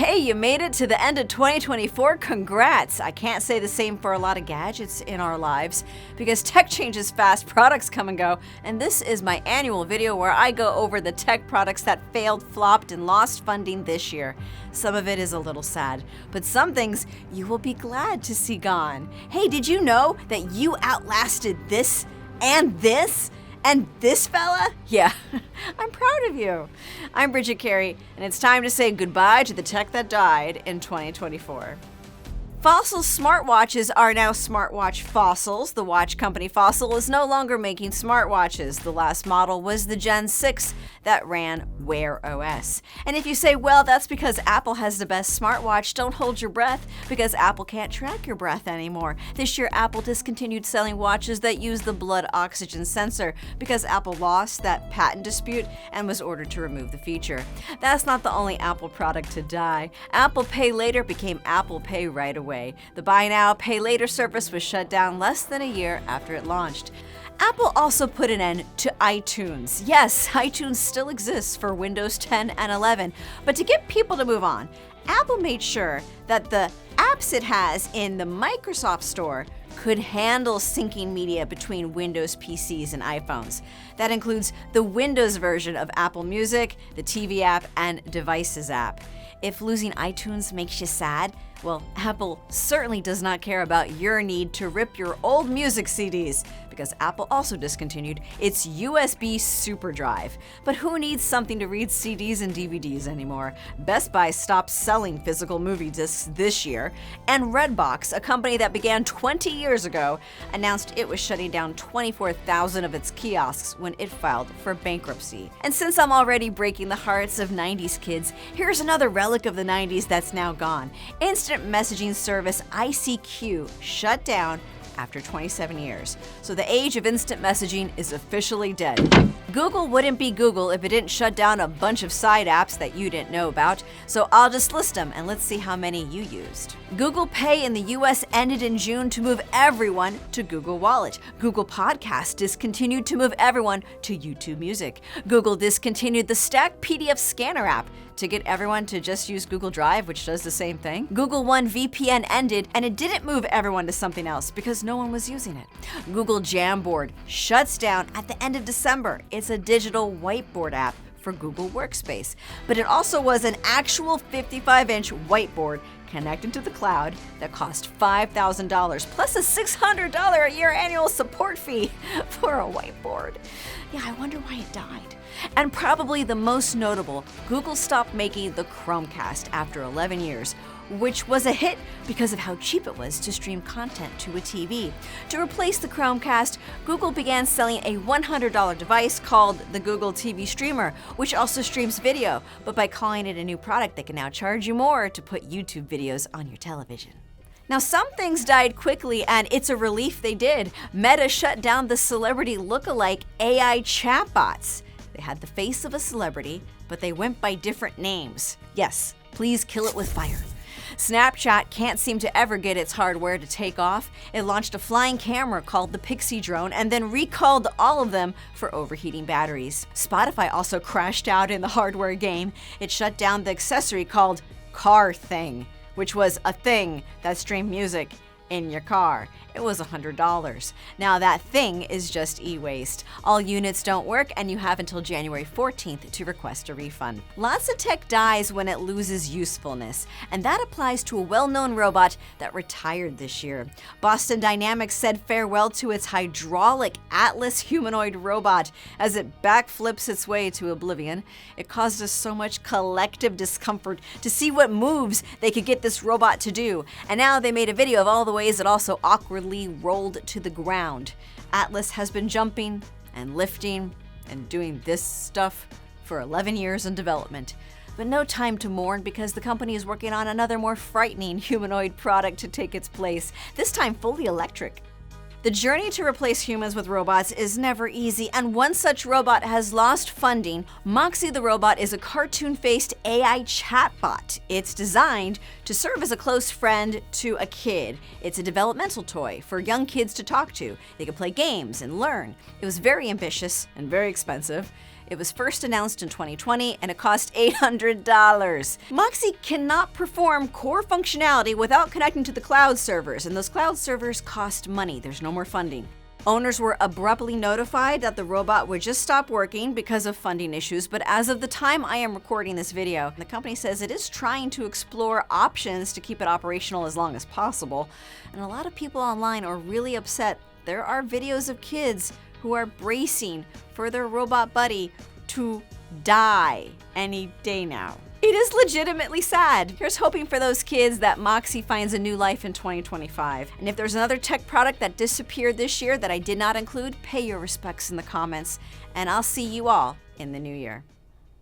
Hey, you made it to the end of 2024. Congrats! I can't say the same for a lot of gadgets in our lives because tech changes fast, products come and go, and this is my annual video where I go over the tech products that failed, flopped, and lost funding this year. Some of it is a little sad, but some things you will be glad to see gone. Hey, did you know that you outlasted this and this? And this fella? Yeah, I'm proud of you. I'm Bridget, Carey, and it's time to say goodbye to the tech that died in 2024. Fossil smartwatches are now smartwatch fossils. The watch company Fossil is no longer making smartwatches. The last model was the Gen 6 that ran Wear OS. And if you say, well, that's because Apple has the best smartwatch, don't hold your breath because Apple can't track your breath anymore. This year, Apple discontinued selling watches that use the blood oxygen sensor because Apple lost that patent dispute and was ordered to remove the feature. That's not the only Apple product to die. Apple Pay Later became Apple Pay right away. The buy now, pay later service was shut down less than a year after it launched. Apple also put an end to iTunes. Yes, iTunes still exists for Windows 10 and 11, but to get people to move on, Apple made sure that the apps it has in the Microsoft Store could handle syncing media between Windows PCs and iPhones. That includes the Windows version of Apple Music, the TV app, and Devices app. If losing iTunes makes you sad, well, Apple certainly does not care about your need to rip your old music CDs, because Apple also discontinued its USB SuperDrive. But who needs something to read CDs and DVDs anymore? Best Buy stopped selling physical movie discs this year, and RedBox, a company that began 20 years ago, announced it was shutting down 24,000 of its kiosks when it filed for bankruptcy. And since I'm already breaking the hearts of 90s kids, here's another relic of the 90s that's now gone. Instant messaging service ICQ shut down after 27 years. So the age of instant messaging is officially dead. Google wouldn't be Google if it didn't shut down a bunch of side apps that you didn't know about, so I'll just list them and let's see how many you used. Google Pay in the US ended in June to move everyone to Google Wallet. Google Podcast discontinued to move everyone to YouTube Music. Google discontinued the Stack PDF Scanner app to get everyone to just use Google Drive, which does the same thing. Google One VPN ended, and it didn't move everyone to something else because no one was using it. Google Jamboard shuts down at the end of December. It's a digital whiteboard app for Google Workspace, but it also was an actual 55-inch whiteboard connected to the cloud that cost $5,000 plus a $600 a year annual support fee for a whiteboard. Yeah, I wonder why it died. And probably the most notable, Google stopped making the Chromecast after 11 years, which was a hit because of how cheap it was to stream content to a TV. To replace the Chromecast, Google began selling a $100 device called the Google TV Streamer, which also streams video, but by calling it a new product, they can now charge you more to put YouTube videos on your television. Now, some things died quickly, and it's a relief they did. Meta shut down the celebrity lookalike AI Chatbots. They had the face of a celebrity, but they went by different names. Yes, please kill it with fire. Snapchat can't seem to ever get its hardware to take off. It launched a flying camera called the Pixy drone and then recalled all of them for overheating batteries. Spotify also crashed out in the hardware game. It shut down the accessory called CarThing, which was a thing that streamed music in your car. It was $100. Now that thing is just e-waste. All units don't work, and you have until January 14th to request a refund. Lots of tech dies when it loses usefulness, and that applies to a well-known robot that retired this year. Boston Dynamics said farewell to its hydraulic Atlas humanoid robot as it backflips its way to oblivion. It caused us so much collective discomfort to see what moves they could get this robot to do, and now they made a video of all the ways it also awkwardly rolled to the ground. Atlas has been jumping and lifting and doing this stuff for 11 years in development. But no time to mourn because the company is working on another more frightening humanoid product to take its place, this time fully electric. The journey to replace humans with robots is never easy, and one such robot has lost funding. Moxie the robot is a cartoon-faced AI chatbot. It's designed to serve as a close friend to a kid. It's a developmental toy for young kids to talk to. They can play games and learn. It was very ambitious and very expensive. It was first announced in 2020 and it cost $800. Moxie cannot perform core functionality without connecting to the cloud servers, and those cloud servers cost money. There's no more funding. Owners were abruptly notified that the robot would just stop working because of funding issues, but as of the time I am recording this video, the company says it is trying to explore options to keep it operational as long as possible. And a lot of people online are really upset. There are videos of kids who are bracing for their robot buddy to die any day now. It is legitimately sad. Here's hoping for those kids that Moxie finds a new life in 2025. And if there's another tech product that disappeared this year that I did not include, pay your respects in the comments, and I'll see you all in the new year.